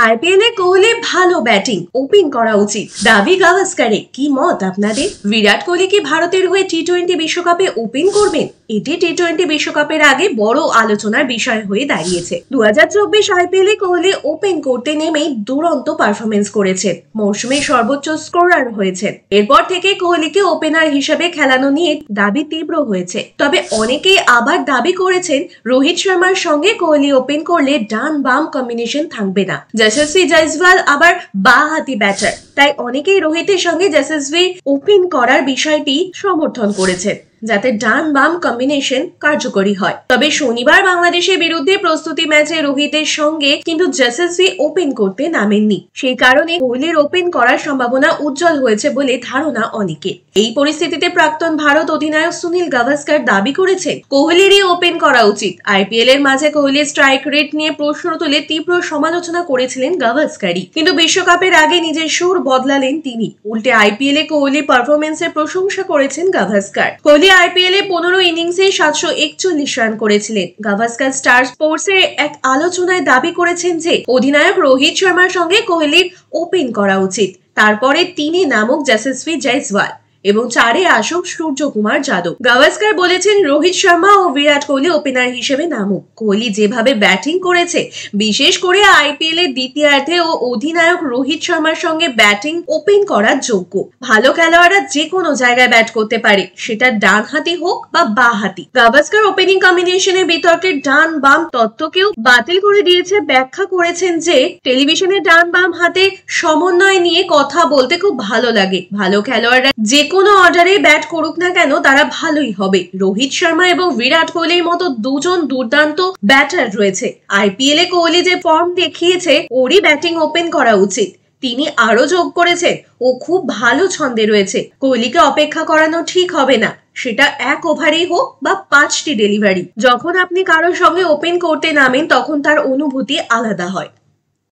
আইপিএলে কোহলি ভালো batting open করা উচিত দাবি গাভাস্কারে। কি মত আপনাদের? বিরাট কোহলি কি ভারতের হয়ে টি-20 বিশ্বকাপে ওপেন করবেন? এটি টি-20 বিশ্বকাপের আগে বড় আলোচনার বিষয় হয়ে দাঁড়িয়েছে। 2024 আইপিএলে কোহলি ওপেন করতে নেমেই দুরন্ত পারফরমেন্স করেছেন, মৌসুমের সর্বোচ্চ স্কোরার হয়েছেন। এরপর থেকে কোহলিকে ওপেনার হিসেবে খেলানো নিয়ে দাবি তীব্র হয়েছে। তবে অনেকেই আবার দাবি করেছেন রোহিত শর্মার সঙ্গে কোহলি ওপেন করলে ডান বাম কম্বিনেশন থাকবে না। যশস্বী জয়সওয়াল আবার বাঁ হাতি ব্যাটার, তাই অনেকেই রোহিতের সঙ্গে যশস্বী ওপেন করার বিষয়টি সমর্থন করেছেন, যাতে ডান বাম কম্বিনেশন কার্যকরী হয়। তবে শনিবার বাংলাদেশের বিরুদ্ধে প্রস্তুতি ম্যাচে রোহিতের সঙ্গে কিন্তু যশস্বী ওপেন করতে নামেননি। সেই কারণে কোহলির ওপেন করার সম্ভাবনা উজ্জ্বল হয়েছে বলে ধারণা অনেকের। এই পরিস্থিতিতে প্রাক্তন ভারত অধিনায়ক সুনীল গাভাস্কার দাবি করেছেন কোহলিরই ওপেন করা উচিত। আইপিএল এর মাঝে কোহলির স্ট্রাইক রেট নিয়ে প্রশ্ন তুলে তীব্র সমালোচনা করেছিলেন গাভাস্কারই, কিন্তু বিশ্বকাপের আগে নিজের সুর বদলালেন তিনি। উল্টে আইপিএল এ কোহলি পারফরমেন্সের প্রশংসা করেছেন গাভাস্কার। কোহলি আইপিএল এ 15 ইনিংসে 741 রান করেছিলেন। গাভাস্কার স্টার স্পোর্টস এর এক আলোচনায় দাবি করেছেন যে অধিনায়ক রোহিত শর্মার সঙ্গে কোহলির ওপেন করা উচিত, তারপরে 3 নামক যশস্বী জয়সওয়াল এবং 4 আসুক সূর্যকুমার যাদব। গাভাস্কার বলেছেন রোহিত শর্মা ও বিরাট কোহলি ওপেনার হিসেবে নামুক। কোহলি যেভাবে ব্যাটিং করেছে, বিশেষ করে আইপিএল এর দ্বিতীয়ার্ধে, ও অধিনায়ক রোহিত শর্মার সঙ্গে ব্যাটিং ওপেন করার যোগ্য। ভালো খেলোয়াড়রা যে কোনো জায়গায় ব্যাট করতে পারে, সেটা ডান হাতি হোক বা বাঁ হাতি। গাভাস্কার ওপেনিং কম্বিনেশনের বিতর্কের ডান বাম তত্ত্বকেও বাতিল করে দিয়েছে। ব্যাখ্যা করেছেন যে টেলিভিশনে ডান বাম হাতে সমন্বয় নিয়ে কথা বলতে খুব ভালো লাগে। ভালো খেলোয়াড়রা যে কোনো অর্ডারে ব্যাট করুক না কেন, তারা ভালোই হবে। রোহিত শর্মা এবং বিরাট কোহলির মতো দুজন দুর্দান্ত ব্যাটার রয়েছে। আইপিএল এ কোহলি যে ফর্ম দেখিয়েছে, ওরই ব্যাটিং ওপেন করা উচিত। তিনি আরো যোগ করেছেন ও খুব ভালো ছন্দে রয়েছে। কোহলিকে অপেক্ষা করানো ঠিক হবে না, সেটা 1 ওভারেই হোক বা 5টি ডেলিভারি। যখন আপনি কারোর সঙ্গে ওপেন করতে নামেন, তখন তার অনুভূতি আলাদা হয়।